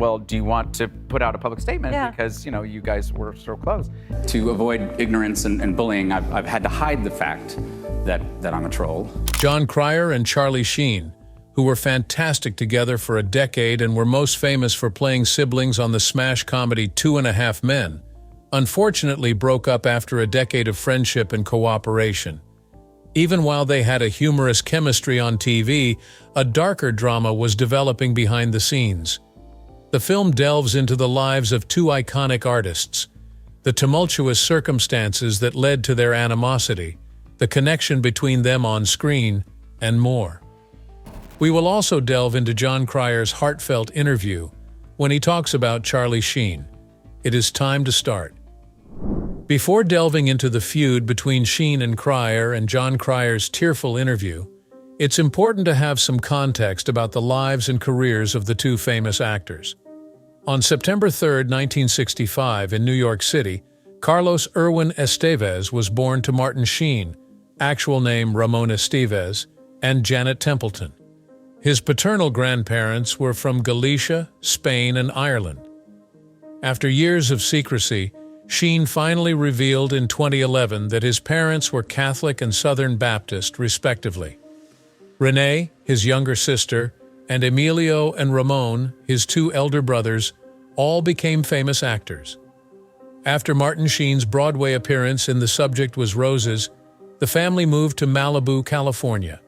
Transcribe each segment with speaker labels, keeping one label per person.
Speaker 1: well, do you want to put out a public statement?
Speaker 2: Yeah.
Speaker 1: Because, you know, you guys were so close.
Speaker 3: To avoid ignorance and bullying, I've had to hide the fact that I'm a troll.
Speaker 4: Jon Cryer and Charlie Sheen, who were fantastic together for a decade and were most famous for playing siblings on the smash comedy 2.5 Men, unfortunately broke up after a decade of friendship and cooperation. Even while they had a humorous chemistry on TV, a darker drama was developing behind the scenes. The film delves into the lives of two iconic artists, the tumultuous circumstances that led to their animosity, the connection between them on screen, and more. We will also delve into Jon Cryer's heartfelt interview when he talks about Charlie Sheen. It is time to start. Before delving into the feud between Sheen and Cryer and Jon Cryer's tearful interview, it's important to have some context about the lives and careers of the two famous actors. On September 3, 1965, in New York City, Carlos Erwin Estevez was born to Martin Sheen, actual name Ramon Estevez, and Janet Templeton. His paternal grandparents were from Galicia, Spain, and Ireland. After years of secrecy, Sheen finally revealed in 2011 that his parents were Catholic and Southern Baptist, respectively. Renee, his younger sister, and Emilio and Ramon, his two elder brothers, all became famous actors. After Martin Sheen's Broadway appearance in The Subject Was Roses, the family moved to Malibu, California.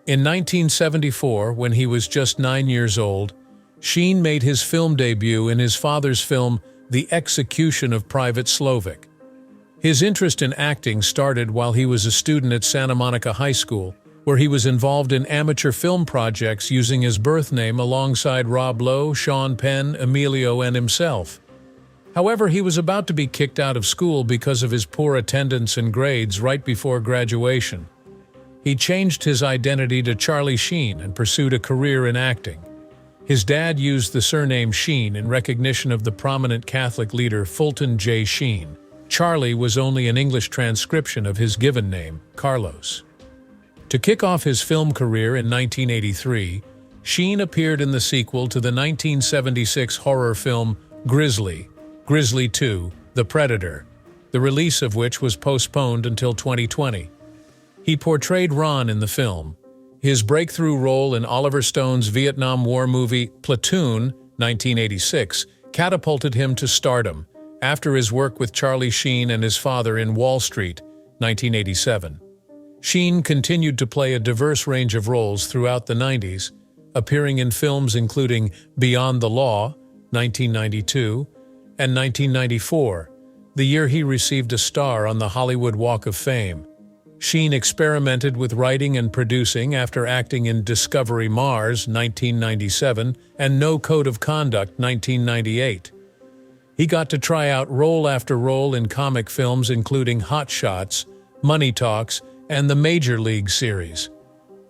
Speaker 4: In 1974, when he was just 9 years old, Sheen made his film debut in his father's film The Execution of Private Slovic. His interest in acting started while he was a student at Santa Monica High School, where he was involved in amateur film projects using his birth name alongside Rob Lowe, Sean Penn, Emilio, and himself. However, he was about to be kicked out of school because of his poor attendance and grades right before graduation. He changed his identity to Charlie Sheen and pursued a career in acting. His dad used the surname Sheen in recognition of the prominent Catholic leader Fulton J. Sheen. Charlie was only an English transcription of his given name, Carlos. To kick off his film career in 1983, Sheen appeared in the sequel to the 1976 horror film Grizzly, Grizzly 2: The Predator, the release of which was postponed until 2020. He portrayed Ron in the film. His breakthrough role in Oliver Stone's Vietnam War movie Platoon, 1986, catapulted him to stardom after his work with Charlie Sheen and his father in Wall Street, 1987. Sheen continued to play a diverse range of roles throughout the 90s, appearing in films including Beyond the Law, 1992, and 1994, the year he received a star on the Hollywood Walk of Fame. Sheen experimented with writing and producing after acting in Discovery Mars, 1997, and No Code of Conduct, 1998. He got to try out role after role in comic films including Hot Shots, Money Talks, and the Major League series.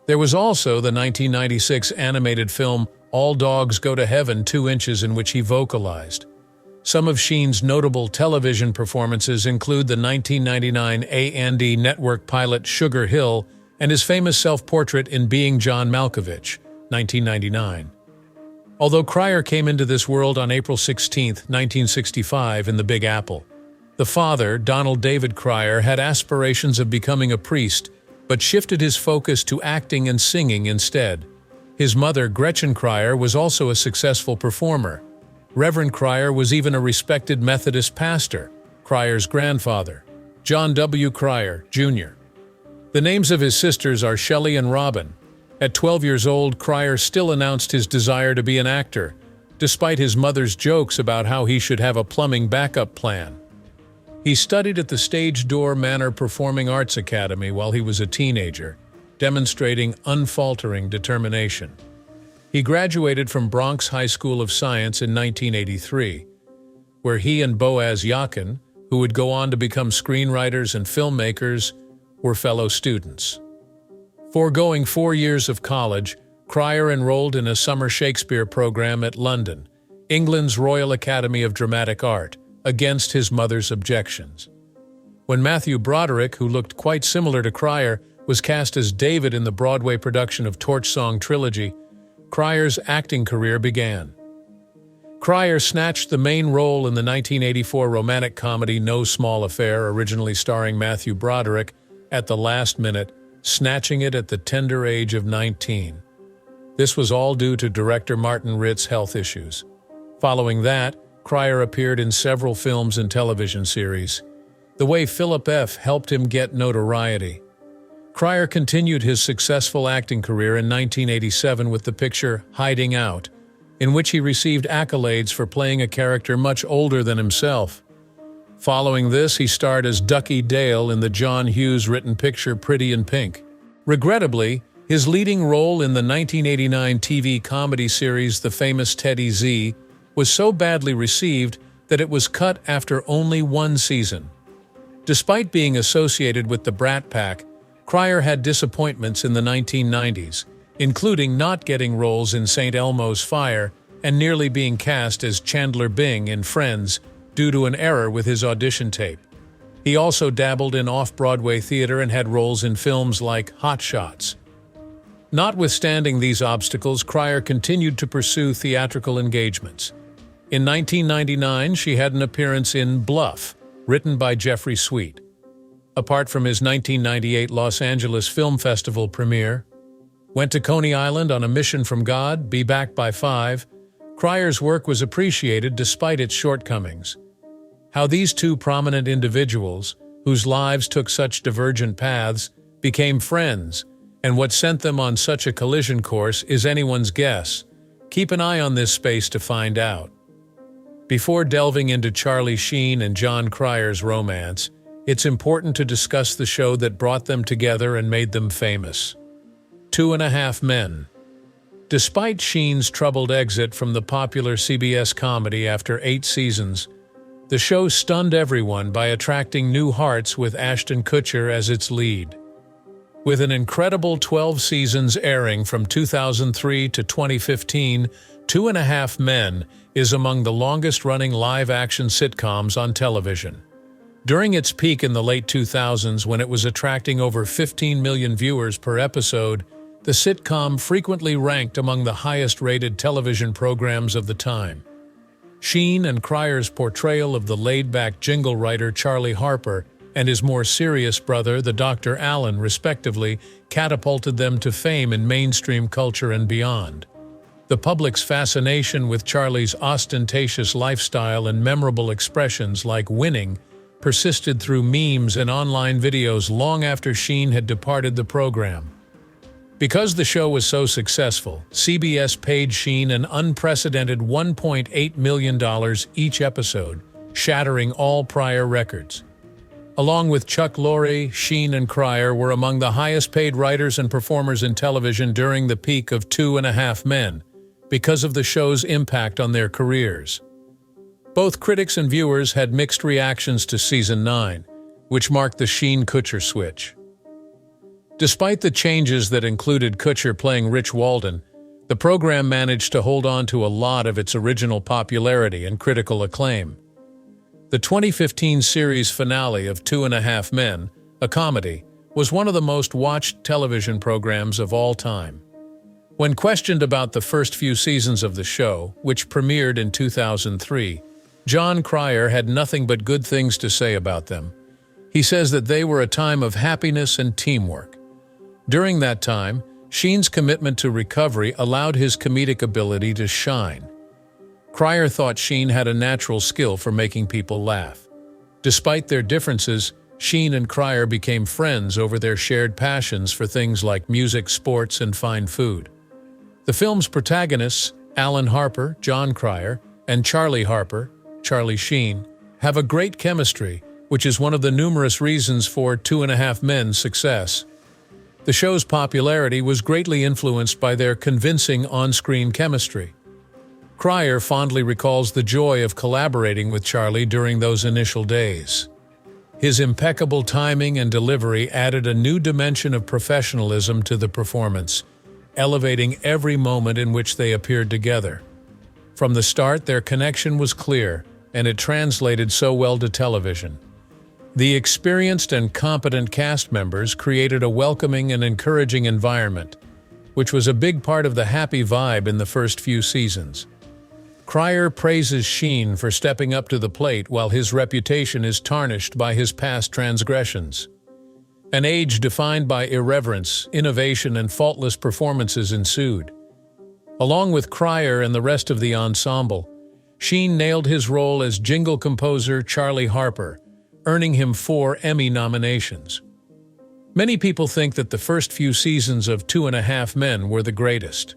Speaker 4: There was also the 1996 animated film All Dogs Go to Heaven 2 Inches, in which he vocalized. Some of Sheen's notable television performances include the 1999 A&E network pilot Sugar Hill and his famous self-portrait in Being John Malkovich, 1999. Although Cryer came into this world on April 16, 1965, in the Big Apple, the father, Donald David Cryer, had aspirations of becoming a priest, but shifted his focus to acting and singing instead. His mother, Gretchen Cryer, was also a successful performer. Reverend Cryer was even a respected Methodist pastor, Cryer's grandfather, John W. Cryer, Jr. The names of his sisters are Shelley and Robin. At 12 years old, Cryer still announced his desire to be an actor, despite his mother's jokes about how he should have a plumbing backup plan. He studied at the Stage Door Manor Performing Arts Academy while he was a teenager, demonstrating unfaltering determination. He graduated from Bronx High School of Science in 1983, where he and Boaz Yakin, who would go on to become screenwriters and filmmakers, were fellow students. Foregoing 4 years of college, Cryer enrolled in a summer Shakespeare program at London, England's Royal Academy of Dramatic Art, against his mother's objections. When Matthew Broderick, who looked quite similar to Cryer, was cast as David in the Broadway production of Torch Song Trilogy, Cryer's acting career began. Cryer snatched the main role in the 1984 romantic comedy No Small Affair, originally starring Matthew Broderick, at the last minute, snatching it at the tender age of 19. This was all due to director Martin Ritt's health issues. Following that, Cryer appeared in several films and television series. The way Philip F. helped him get notoriety. Cryer continued his successful acting career in 1987 with the picture Hiding Out, in which he received accolades for playing a character much older than himself. Following this, he starred as Ducky Dale in the John Hughes-written picture Pretty in Pink. Regrettably, his leading role in the 1989 TV comedy series The Famous Teddy Z was so badly received that it was cut after only one season. Despite being associated with the Brat Pack, Cryer had disappointments in the 1990s, including not getting roles in St. Elmo's Fire and nearly being cast as Chandler Bing in Friends due to an error with his audition tape. He also dabbled in off-Broadway theater and had roles in films like Hot Shots. Notwithstanding these obstacles, Cryer continued to pursue theatrical engagements. In 1999, she had an appearance in Bluff, written by Jeffrey Sweet. Apart from his 1998 Los Angeles Film Festival premiere, went to Coney Island on a mission from God, Be Back by 5, Cryer's work was appreciated despite its shortcomings. How these two prominent individuals, whose lives took such divergent paths, became friends, and what sent them on such a collision course is anyone's guess. Keep an eye on this space to find out. Before delving into Charlie Sheen and Jon Cryer's romance, it's important to discuss the show that brought them together and made them famous. 2.5 Men. Despite Sheen's troubled exit from the popular CBS comedy after 8 seasons, the show stunned everyone by attracting new hearts with Ashton Kutcher as its lead. With an incredible 12 seasons airing from 2003 to 2015, 2.5 Men is among the longest-running live-action sitcoms on television. During its peak in the late 2000s, when it was attracting over 15 million viewers per episode, the sitcom frequently ranked among the highest-rated television programs of the time. Sheen and Cryer's portrayal of the laid-back jingle writer Charlie Harper and his more serious brother, the Dr. Allen, respectively, catapulted them to fame in mainstream culture and beyond. The public's fascination with Charlie's ostentatious lifestyle and memorable expressions like winning persisted through memes and online videos long after Sheen had departed the program. Because the show was so successful, CBS paid Sheen an unprecedented $1.8 million each episode, shattering all prior records. Along with Chuck Lorre, Sheen and Cryer were among the highest-paid writers and performers in television during the peak of 2.5 Men, because of the show's impact on their careers. Both critics and viewers had mixed reactions to Season 9, which marked the Sheen-Kutcher switch. Despite the changes that included Kutcher playing Rich Walden, the program managed to hold on to a lot of its original popularity and critical acclaim. The 2015 series finale of 2.5 Men, a comedy, was one of the most watched television programs of all time. When questioned about the first few seasons of the show, which premiered in 2003, Jon Cryer had nothing but good things to say about them. He says that they were a time of happiness and teamwork. During that time, Sheen's commitment to recovery allowed his comedic ability to shine. Cryer thought Sheen had a natural skill for making people laugh. Despite their differences, Sheen and Cryer became friends over their shared passions for things like music, sports, and fine food. The film's protagonists, Alan Harper, Jon Cryer, and Charlie Harper, Charlie Sheen, have a great chemistry, which is one of the numerous reasons for 2.5 Men's success. The show's popularity was greatly influenced by their convincing on-screen chemistry. Cryer fondly recalls the joy of collaborating with Charlie during those initial days. His impeccable timing and delivery added a new dimension of professionalism to the performance, elevating every moment in which they appeared together. From the start, their connection was clear, and it translated so well to television. The experienced and competent cast members created a welcoming and encouraging environment, which was a big part of the happy vibe in the first few seasons. Cryer praises Sheen for stepping up to the plate while his reputation is tarnished by his past transgressions. An age defined by irreverence, innovation, and faultless performances ensued. Along with Cryer and the rest of the ensemble, Sheen nailed his role as jingle composer Charlie Harper, earning him 4 Emmy nominations. Many people think that the first few seasons of 2.5 Men were the greatest.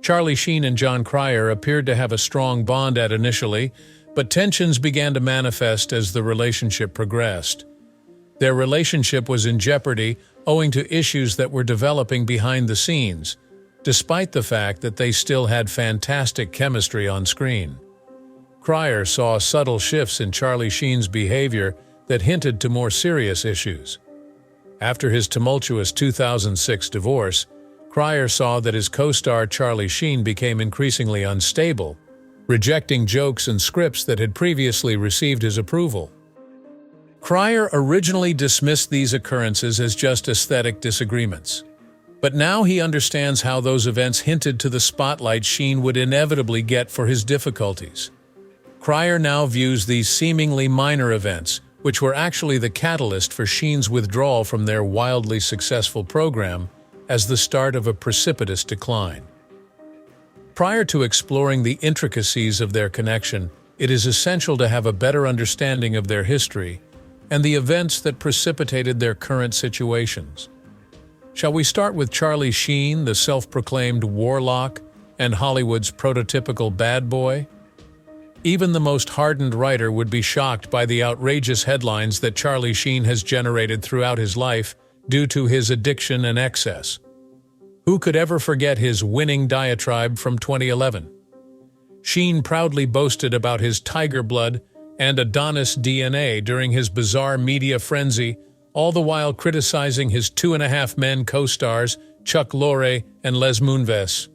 Speaker 4: Charlie Sheen and Jon Cryer appeared to have a strong bond initially, but tensions began to manifest as the relationship progressed. Their relationship was in jeopardy owing to issues that were developing behind the scenes, despite the fact that they still had fantastic chemistry on screen. Cryer saw subtle shifts in Charlie Sheen's behavior that hinted to more serious issues. After his tumultuous 2006 divorce, Cryer saw that his co-star Charlie Sheen became increasingly unstable, rejecting jokes and scripts that had previously received his approval. Cryer originally dismissed these occurrences as just aesthetic disagreements, but now he understands how those events hinted to the spotlight Sheen would inevitably get for his difficulties. Cryer now views these seemingly minor events, which were actually the catalyst for Sheen's withdrawal from their wildly successful program, as the start of a precipitous decline. Prior to exploring the intricacies of their connection, it is essential to have a better understanding of their history and the events that precipitated their current situations. Shall we start with Charlie Sheen, the self-proclaimed warlock and Hollywood's prototypical bad boy? Even the most hardened writer would be shocked by the outrageous headlines that Charlie Sheen has generated throughout his life due to his addiction and excess. Who could ever forget his winning diatribe from 2011? Sheen proudly boasted about his tiger blood and Adonis DNA during his bizarre media frenzy, all the while criticizing his 2.5 Men co-stars Chuck Lorre and Les Moonves.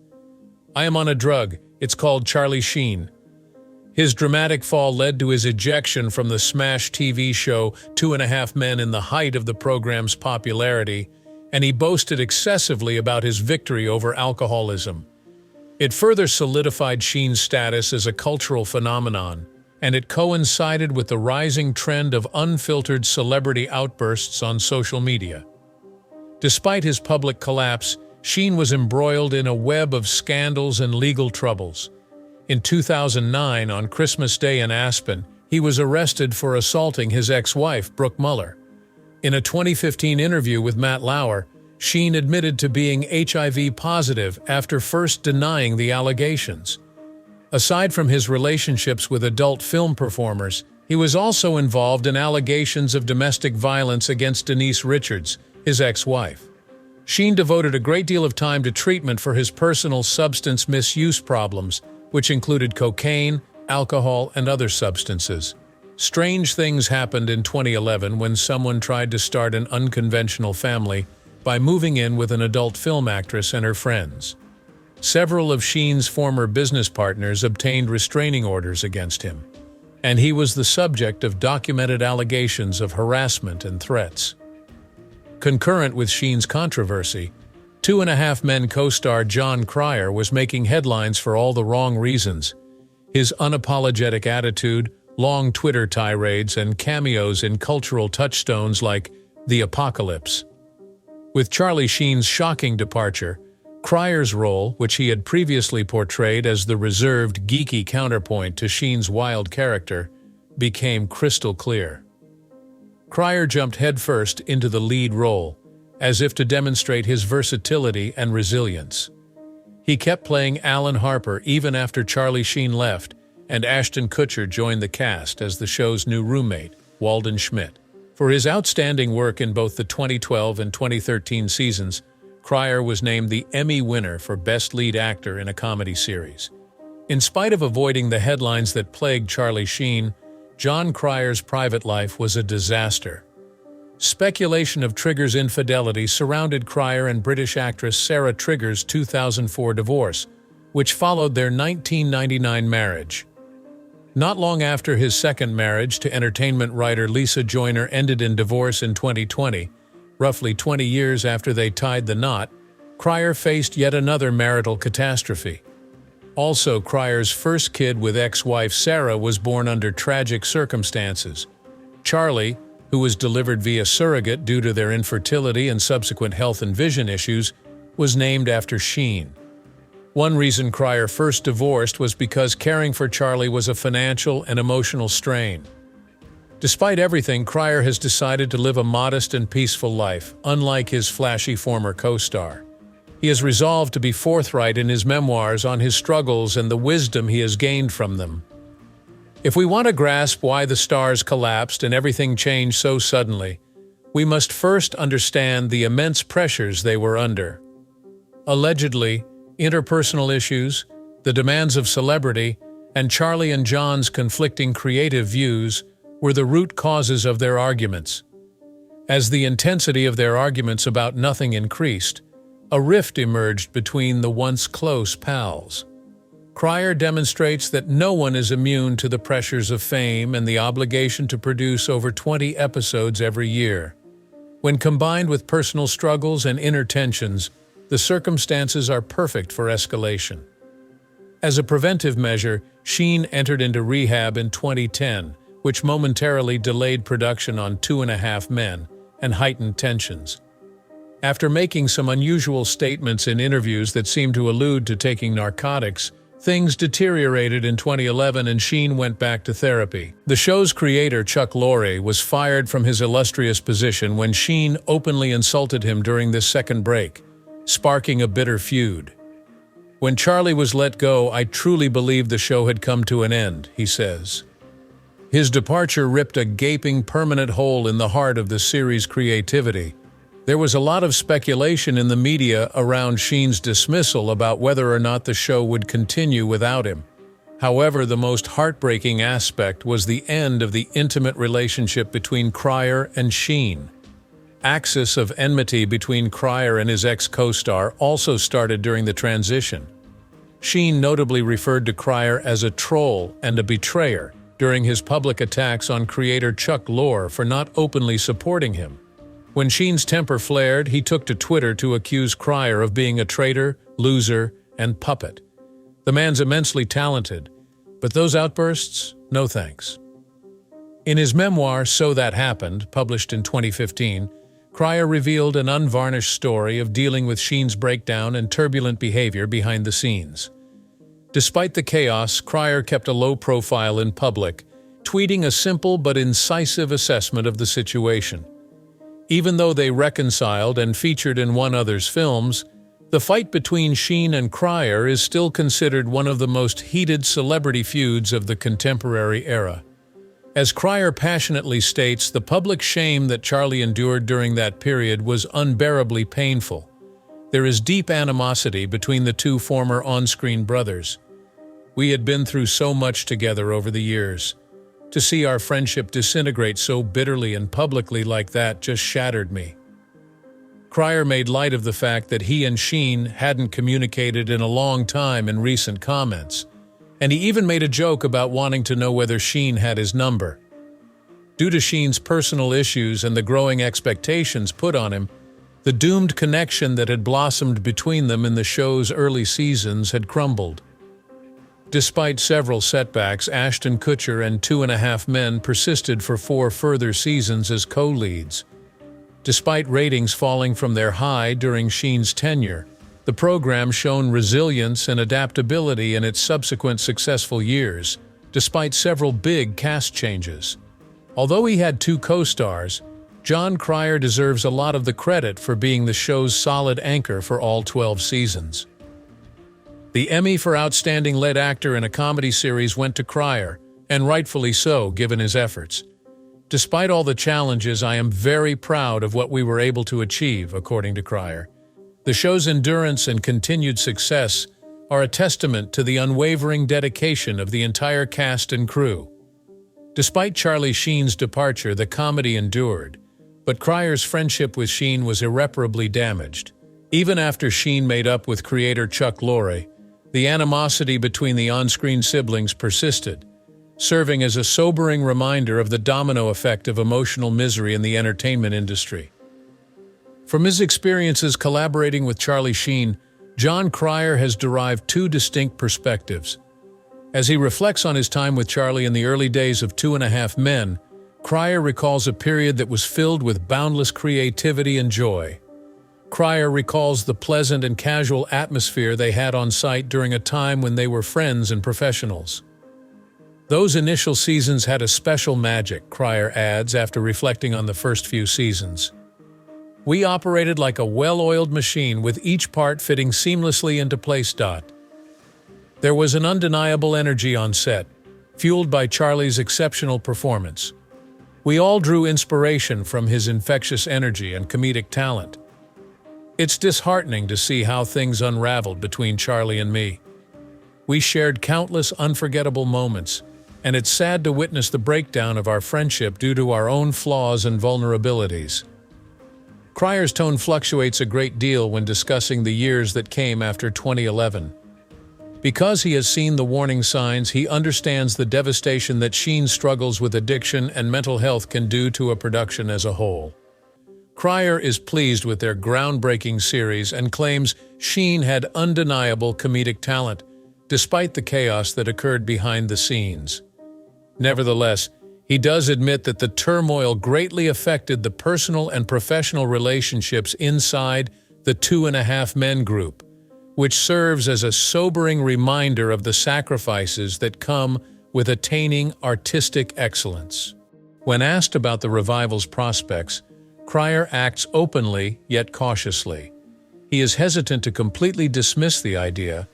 Speaker 4: "I am on a drug. It's called Charlie Sheen." His dramatic fall led to his ejection from the smash TV show 2.5 Men in the height of the program's popularity, and he boasted excessively about his victory over alcoholism. It further solidified Sheen's status as a cultural phenomenon, and it coincided with the rising trend of unfiltered celebrity outbursts on social media. Despite his public collapse, Sheen was embroiled in a web of scandals and legal troubles. In 2009, on Christmas Day in Aspen, he was arrested for assaulting his ex-wife, Brooke Muller. In a 2015 interview with Matt Lauer, Sheen admitted to being HIV positive after first denying the allegations. Aside from his relationships with adult film performers, he was also involved in allegations of domestic violence against Denise Richards, his ex-wife. Sheen devoted a great deal of time to treatment for his personal substance misuse problems, which included cocaine, alcohol, and other substances. Strange things happened in 2011 when someone tried to start an unconventional family by moving in with an adult film actress and her friends. Several of Sheen's former business partners obtained restraining orders against him, and he was the subject of documented allegations of harassment and threats. Concurrent with Sheen's controversy, 2.5 Men co-star Jon Cryer was making headlines for all the wrong reasons. His unapologetic attitude, long Twitter tirades, and cameos in cultural touchstones like The Apocalypse. With Charlie Sheen's shocking departure, Cryer's role, which he had previously portrayed as the reserved, geeky counterpoint to Sheen's wild character, became crystal clear. Cryer jumped headfirst into the lead role, as if to demonstrate his versatility and resilience. He kept playing Alan Harper even after Charlie Sheen left, and Ashton Kutcher joined the cast as the show's new roommate, Walden Schmidt. For his outstanding work in both the 2012 and 2013 seasons, Cryer was named the Emmy winner for Best Lead Actor in a Comedy Series. In spite of avoiding the headlines that plagued Charlie Sheen, Jon Cryer's private life was a disaster. Speculation of Trigger's infidelity surrounded Cryer and British actress Sarah Trigger's 2004 divorce, which followed their 1999 marriage. Not long after his second marriage to entertainment writer Lisa Joyner ended in divorce in 2020, roughly 20 years after they tied the knot, Cryer faced yet another marital catastrophe. Also, Cryer's first kid with ex-wife Sarah was born under tragic circumstances. Charlie, who was delivered via surrogate due to their infertility and subsequent health and vision issues, was named after Sheen. One reason Cryer first divorced was because caring for Charlie was a financial and emotional strain. Despite everything, Cryer has decided to live a modest and peaceful life, unlike his flashy former co-star. He has resolved to be forthright in his memoirs on his struggles and the wisdom he has gained from them. If we want to grasp why the stars collapsed and everything changed so suddenly, we must first understand the immense pressures they were under. Allegedly, interpersonal issues, the demands of celebrity, and Charlie and Jon's conflicting creative views were the root causes of their arguments. As the intensity of their arguments about nothing increased, a rift emerged between the once close pals. Cryer demonstrates that no one is immune to the pressures of fame and the obligation to produce over 20 episodes every year. When combined with personal struggles and inner tensions, the circumstances are perfect for escalation. As a preventive measure, Sheen entered into rehab in 2010, which momentarily delayed production on 2.5 Men and heightened tensions. After making some unusual statements in interviews that seemed to allude to taking narcotics, things deteriorated in 2011 and Sheen went back to therapy. The show's creator, Chuck Lorre, was fired from his illustrious position when Sheen openly insulted him during this second break, sparking a bitter feud. "When Charlie was let go, I truly believed the show had come to an end," he says. His departure ripped a gaping permanent hole in the heart of the series' creativity. There was a lot of speculation in the media around Sheen's dismissal about whether or not the show would continue without him. However, the most heartbreaking aspect was the end of the intimate relationship between Cryer and Sheen. Axis of enmity between Cryer and his ex-co-star also started during the transition. Sheen notably referred to Cryer as a troll and a betrayer during his public attacks on creator Chuck Lorre for not openly supporting him. When Sheen's temper flared, he took to Twitter to accuse Cryer of being a traitor, loser, and puppet. The man's immensely talented, but those outbursts? No thanks. In his memoir, So That Happened, published in 2015, Cryer revealed an unvarnished story of dealing with Sheen's breakdown and turbulent behavior behind the scenes. Despite the chaos, Cryer kept a low profile in public, tweeting a simple but incisive assessment of the situation. Even though they reconciled and featured in one other's films, the fight between Sheen and Cryer is still considered one of the most heated celebrity feuds of the contemporary era. As Cryer passionately states, the public shame that Charlie endured during that period was unbearably painful. There is deep animosity between the two former on-screen brothers. "We had been through so much together over the years. To see our friendship disintegrate so bitterly and publicly like that just shattered me." Cryer made light of the fact that he and Sheen hadn't communicated in a long time in recent comments, and he even made a joke about wanting to know whether Sheen had his number. Due to Sheen's personal issues and the growing expectations put on him, the doomed connection that had blossomed between them in the show's early seasons had crumbled. Despite several setbacks, Ashton Kutcher and 2.5 Men persisted for 4 further seasons as co-leads. Despite ratings falling from their high during Sheen's tenure, the program shone resilience and adaptability in its subsequent successful years, despite several big cast changes. Although he had 2 co-stars, Jon Cryer deserves a lot of the credit for being the show's solid anchor for all 12 seasons. The Emmy for Outstanding Lead Actor in a Comedy Series went to Cryer, and rightfully so, given his efforts. "Despite all the challenges, I am very proud of what we were able to achieve," according to Cryer. The show's endurance and continued success are a testament to the unwavering dedication of the entire cast and crew. Despite Charlie Sheen's departure, the comedy endured, but Cryer's friendship with Sheen was irreparably damaged. Even after Sheen made up with creator Chuck Lorre, the animosity between the on-screen siblings persisted, serving as a sobering reminder of the domino effect of emotional misery in the entertainment industry. From his experiences collaborating with Charlie Sheen, Jon Cryer has derived two distinct perspectives. As he reflects on his time with Charlie in the early days of 2.5 Men, Cryer recalls a period that was filled with boundless creativity and joy. Cryer recalls the pleasant and casual atmosphere they had on site during a time when they were friends and professionals. Those initial seasons had a special magic, Cryer adds after reflecting on the first few seasons. We operated like a well-oiled machine with each part fitting seamlessly into place. There was an undeniable energy on set, fueled by Charlie's exceptional performance. We all drew inspiration from his infectious energy and comedic talent. It's disheartening to see how things unraveled between Charlie and me. We shared countless unforgettable moments, and it's sad to witness the breakdown of our friendship due to our own flaws and vulnerabilities. Cryer's tone fluctuates a great deal when discussing the years that came after 2011. Because he has seen the warning signs, he understands the devastation that Sheen struggles with addiction and mental health can do to a production as a whole. Cryer is pleased with their groundbreaking series and claims Sheen had undeniable comedic talent, despite the chaos that occurred behind the scenes. Nevertheless, he does admit that the turmoil greatly affected the personal and professional relationships inside the 2.5 Men group, which serves as a sobering reminder of the sacrifices that come with attaining artistic excellence. When asked about the revival's prospects, Cryer acts openly yet cautiously. He is hesitant to completely dismiss the idea,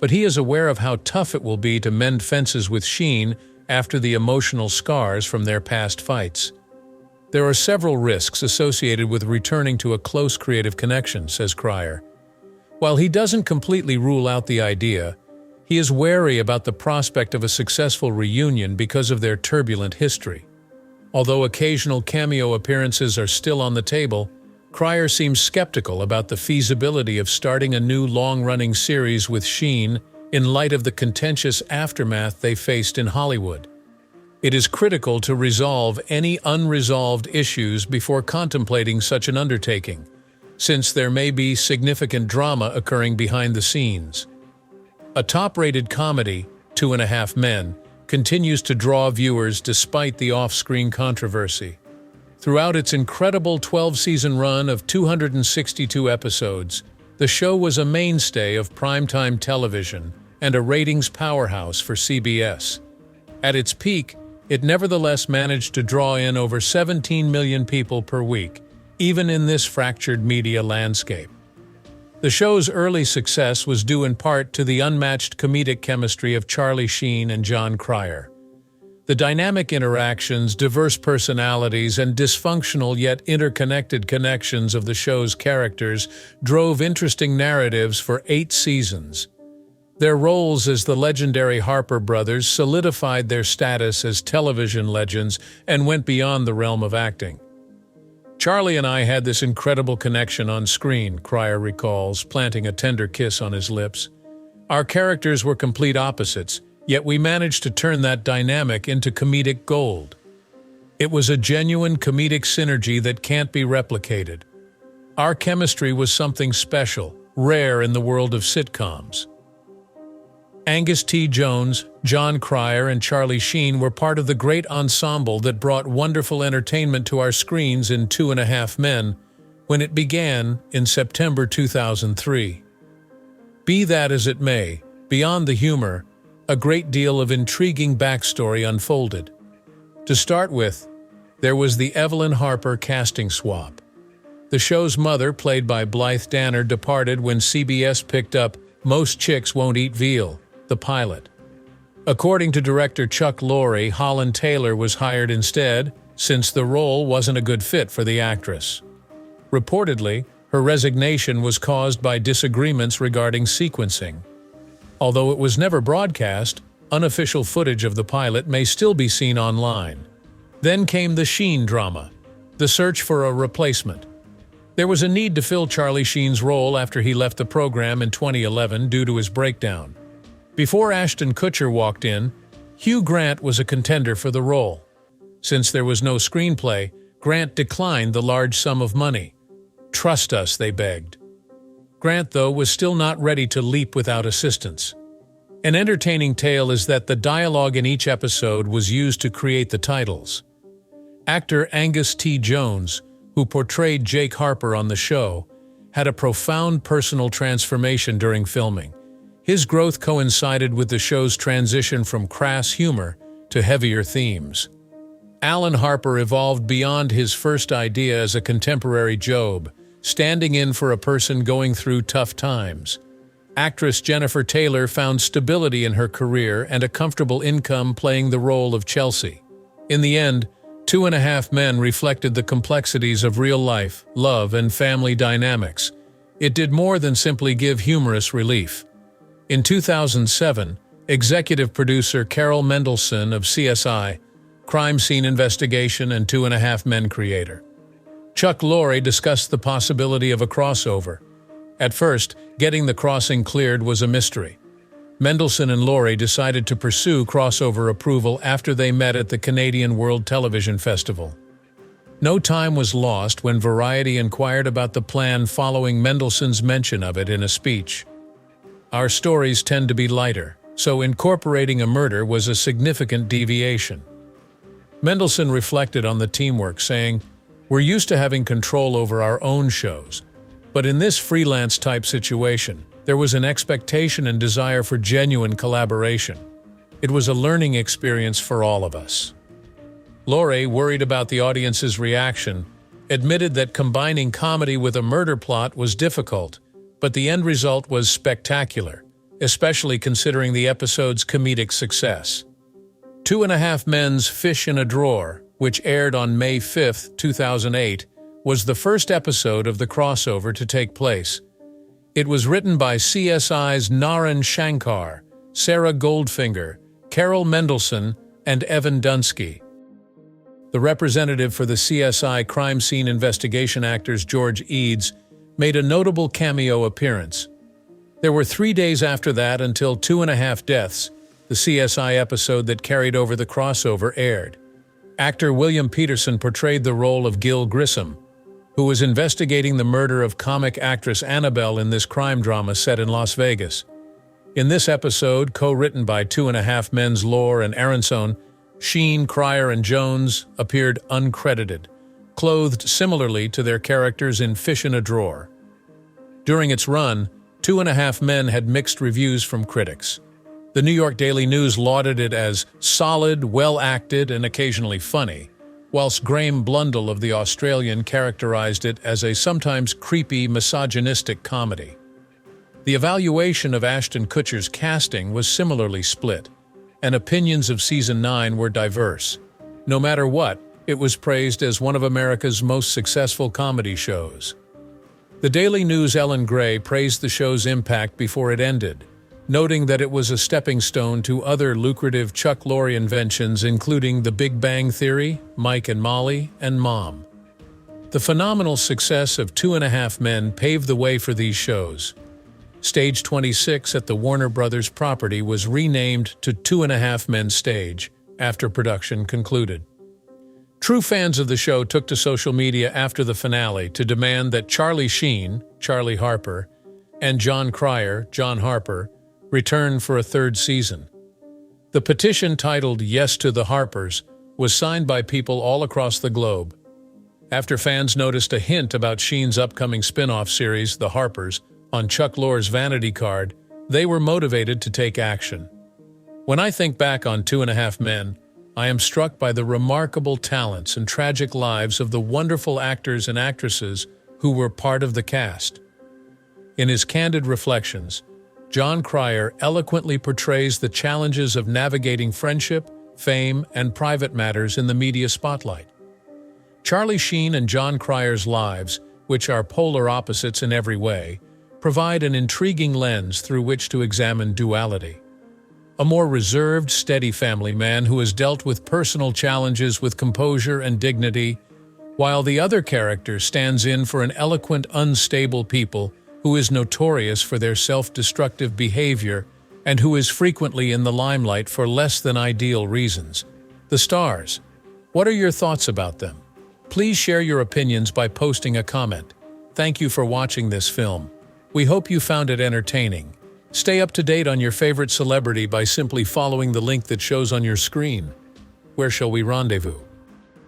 Speaker 4: but he is aware of how tough it will be to mend fences with Sheen after the emotional scars from their past fights. There are several risks associated with returning to a close creative connection, says Cryer. While he doesn't completely rule out the idea, he is wary about the prospect of a successful reunion because of their turbulent history. Although occasional cameo appearances are still on the table, Cryer seems skeptical about the feasibility of starting a new long-running series with Sheen in light of the contentious aftermath they faced in Hollywood. It is critical to resolve any unresolved issues before contemplating such an undertaking, since there may be significant drama occurring behind the scenes. A top-rated comedy, 2.5 Men, continues to draw viewers despite the off-screen controversy. Throughout its incredible 12-season run of 262 episodes, the show was a mainstay of primetime television and a ratings powerhouse for CBS. At its peak, it nevertheless managed to draw in over 17 million people per week, even in this fractured media landscape. The show's early success was due in part to the unmatched comedic chemistry of Charlie Sheen and Jon Cryer. The dynamic interactions, diverse personalities, and dysfunctional yet interconnected connections of the show's characters drove interesting narratives for 8 seasons. Their roles as the legendary Harper brothers solidified their status as television legends and went beyond the realm of acting. Charlie and I had this incredible connection on screen, Cryer recalls, planting a tender kiss on his lips. Our characters were complete opposites, yet we managed to turn that dynamic into comedic gold. It was a genuine comedic synergy that can't be replicated. Our chemistry was something special, rare in the world of sitcoms. Angus T. Jones, Jon Cryer, and Charlie Sheen were part of the great ensemble that brought wonderful entertainment to our screens in 2.5 Men when it began in September 2003. Be that as it may, beyond the humor, a great deal of intriguing backstory unfolded. To start with, there was the Evelyn Harper casting swap. The show's mother, played by Blythe Danner, departed when CBS picked up Most Chicks Won't Eat Veal, the pilot. According to director Chuck Lorre, Holland Taylor was hired instead, since the role wasn't a good fit for the actress. Reportedly, her resignation was caused by disagreements regarding sequencing. Although it was never broadcast, unofficial footage of the pilot may still be seen online. Then came the Sheen drama, the search for a replacement. There was a need to fill Charlie Sheen's role after he left the program in 2011 due to his breakdown. Before Ashton Kutcher walked in, Hugh Grant was a contender for the role. Since there was no screenplay, Grant declined the large sum of money. "Trust us," they begged. Grant, though, was still not ready to leap without assistance. An entertaining tale is that the dialogue in each episode was used to create the titles. Actor Angus T. Jones, who portrayed Jake Harper on the show, had a profound personal transformation during filming. His growth coincided with the show's transition from crass humor to heavier themes. Alan Harper evolved beyond his first idea as a contemporary Job, standing in for a person going through tough times. Actress Jennifer Taylor found stability in her career and a comfortable income playing the role of Chelsea. In the end, 2.5 Men reflected the complexities of real life, love, and family dynamics. It did more than simply give humorous relief. In 2007, executive producer Carol Mendelsohn of CSI, Crime Scene Investigation and 2.5 Men creator, Chuck Lorre discussed the possibility of a crossover. At first, getting the crossing cleared was a mystery. Mendelsohn and Lorre decided to pursue crossover approval after they met at the Canadian World Television Festival. No time was lost when Variety inquired about the plan following Mendelsohn's mention of it in a speech. Our stories tend to be lighter, so incorporating a murder was a significant deviation. Mendelsohn reflected on the teamwork, saying, "We're used to having control over our own shows, but in this freelance-type situation, there was an expectation and desire for genuine collaboration. It was a learning experience for all of us." Lorre, worried about the audience's reaction, admitted that combining comedy with a murder plot was difficult, but the end result was spectacular, especially considering the episode's comedic success. 2.5 Men's Fish in a Drawer, which aired on May 5, 2008, was the first episode of the crossover to take place. It was written by CSI's Naren Shankar, Sarah Goldfinger, Carol Mendelsohn, and Evan Dunsky. The representative for the CSI crime scene investigation actors George Eads made a notable cameo appearance. There were 3 days after that until 2.5 Deaths, the CSI episode that carried over the crossover, aired. Actor William Peterson portrayed the role of Gil Grissom, who was investigating the murder of comic actress Annabelle in this crime drama set in Las Vegas. In this episode, co-written by 2.5 Men's Lorre and Aronson, Sheen, Cryer, and Jones appeared uncredited, clothed similarly to their characters in Fish in a Drawer. During its run, 2.5 Men had mixed reviews from critics. The New York Daily News lauded it as solid, well-acted, and occasionally funny, whilst Graham Blundell of The Australian characterized it as a sometimes creepy, misogynistic comedy. The evaluation of Ashton Kutcher's casting was similarly split, and opinions of Season 9 were diverse. No matter what, it was praised as one of America's most successful comedy shows. The Daily News' Ellen Gray praised the show's impact before it ended, noting that it was a stepping stone to other lucrative Chuck Lorre inventions including The Big Bang Theory, Mike and Molly, and Mom. The phenomenal success of 2.5 Men paved the way for these shows. Stage 26 at the Warner Brothers property was renamed to 2.5 Men Stage after production concluded. True fans of the show took to social media after the finale to demand that Charlie Sheen, Charlie Harper, and Jon Cryer, Jon Harper, return for a third season. The petition, titled "Yes to the Harpers," was signed by people all across the globe. After fans noticed a hint about Sheen's upcoming spin-off series, The Harpers, on Chuck Lorre's vanity card, they were motivated to take action. When I think back on 2.5 Men, I am struck by the remarkable talents and tragic lives of the wonderful actors and actresses who were part of the cast. In his candid reflections, Jon Cryer eloquently portrays the challenges of navigating friendship, fame, and private matters in the media spotlight. Charlie Sheen and Jon Cryer's lives, which are polar opposites in every way, provide an intriguing lens through which to examine duality. A more reserved, steady family man who has dealt with personal challenges with composure and dignity, while the other character stands in for an eloquent, unstable people who is notorious for their self-destructive behavior and who is frequently in the limelight for less than ideal reasons. The stars. What are your thoughts about them? Please share your opinions by posting a comment. Thank you for watching this film. We hope you found it entertaining. Stay up to date on your favorite celebrity by simply following the link that shows on your screen. Where shall we rendezvous?